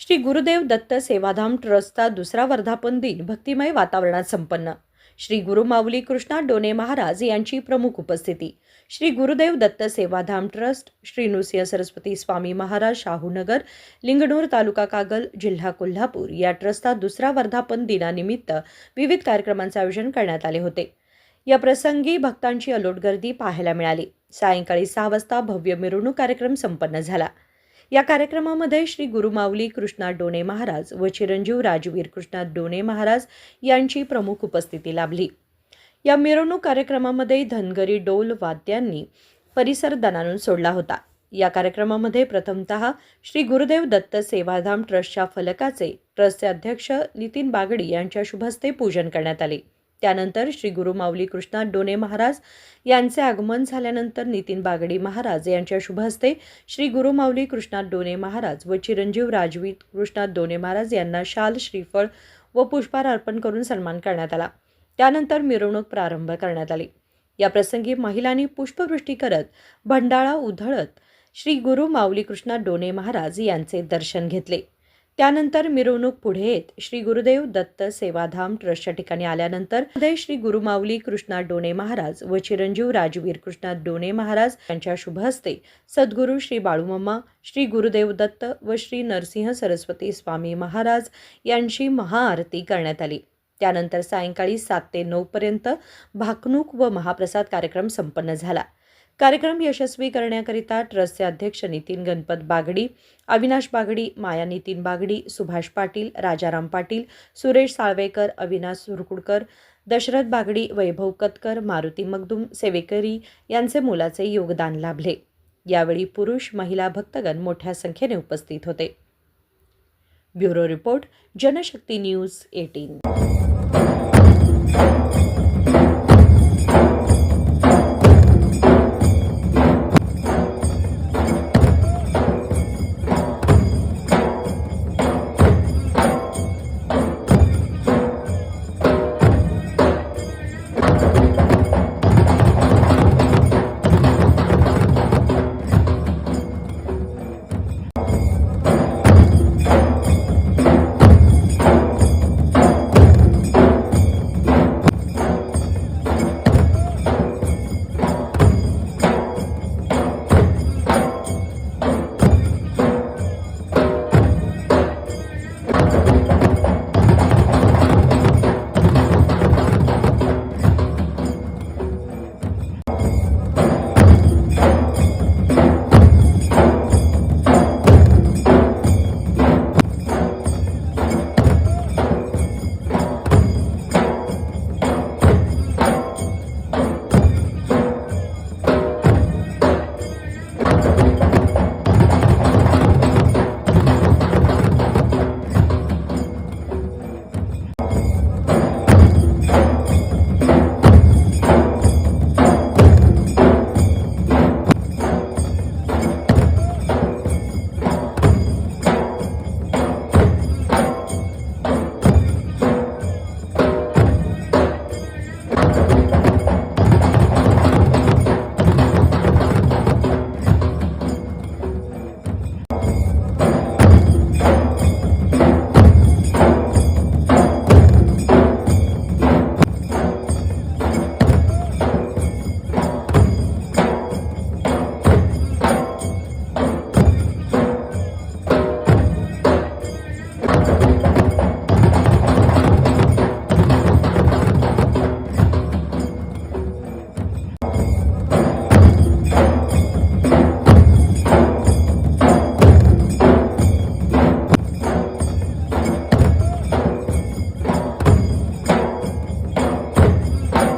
श्री गुरुदेव दत्त सेवाधाम ट्रस्टचा दुसरा वर्धापन दिन भक्तिमय वातावरणात संपन्न। श्री गुरु माऊली कृष्णा डोने महाराज यांची प्रमुख उपस्थिती। श्री गुरुदेव दत्त सेवाधाम ट्रस्ट, श्री नृसिंह सरस्वती स्वामी महाराज, शाहूनगर, लिंगणूर, तालुका कागल, जिल्हा कोल्हापूर या ट्रस्टचा दुसरा वर्धापन दिनानिमित्त विविध कार्यक्रमांचे आयोजन करण्यात आले होते। या प्रसंगी भक्तांची अलोट गर्दी पाहायला मिळाली। सायंकाळी 6 वाजता भव्य मिरवणूक कार्यक्रम संपन्न झाला। या कार्यक्रमामध्ये श्री गुरु माऊली कृष्णा डोने महाराज व चिरंजीव राजवीर कृष्णा डोने महाराज यांची प्रमुख उपस्थिती लाभली। या मिरवणूक कार्यक्रमामध्ये धनगरी डोल वाद्यांनी परिसर दणाणून सोडला होता। या कार्यक्रमामध्ये प्रथमतः श्री गुरुदेव दत्त सेवाधाम ट्रस्टच्या फलकाचे ट्रस्टचे अध्यक्ष नितीन बागडी यांच्या शुभहस्ते पूजन करण्यात आले। त्यानंतर श्री गुरु माऊली कृष्णा डोने महाराज यांचे आगमन झाल्यानंतर नितीन बागडी महाराज यांच्या शुभहस्ते श्री गुरु माऊली कृष्णा डोने महाराज व चिरंजीव राजवीर कृष्णा डोने महाराज यांना शाल, श्रीफळ व पुष्पहार अर्पण करून सन्मान करण्यात आला। त्यानंतर मिरवणूक प्रारंभ करण्यात आली। या प्रसंगी महिलांनी पुष्पवृष्टी करत भंडाळा उधळत श्री गुरु माऊली कृष्णा डोने महाराज यांचे दर्शन घेतले। त्यानंतर मिरवणूक पुढे येत श्री गुरुदेव दत्त सेवाधाम ट्रस्टच्या ठिकाणी आल्यानंतर श्री गुरु माऊली कृष्णा डोने महाराज व चिरंजीव राजवीर कृष्णा डोने महाराज यांच्या शुभहस्ते सद्गुरू श्री बाळूमामा, श्री गुरुदेव दत्त व श्री नरसिंह सरस्वती स्वामी महाराज यांची महाआरती करण्यात आली। त्यानंतर सायंकाळी 7 ते 9 पर्यंत भाकणूक व महाप्रसाद कार्यक्रम संपन्न झाला। कार्यक्रम यशस्वी करण्याकरिता ट्रस्टचे अध्यक्ष नितीन गणपत बागडी, अविनाश बागडी, माया नितीन बागडी, सुभाष पाटील, राजाराम पाटील, सुरेश साळवेकर, अविनाश सुरकुडकर, दशरथ बागडी, वैभव कतकर, मारुती मगदूम, सेवेकरी यांचे मोलाचे योगदान लाभले। यावेळी पुरुष, महिला भक्तगण मोठ्या संख्येने उपस्थित होते। Bureau report, Janshakti news 18।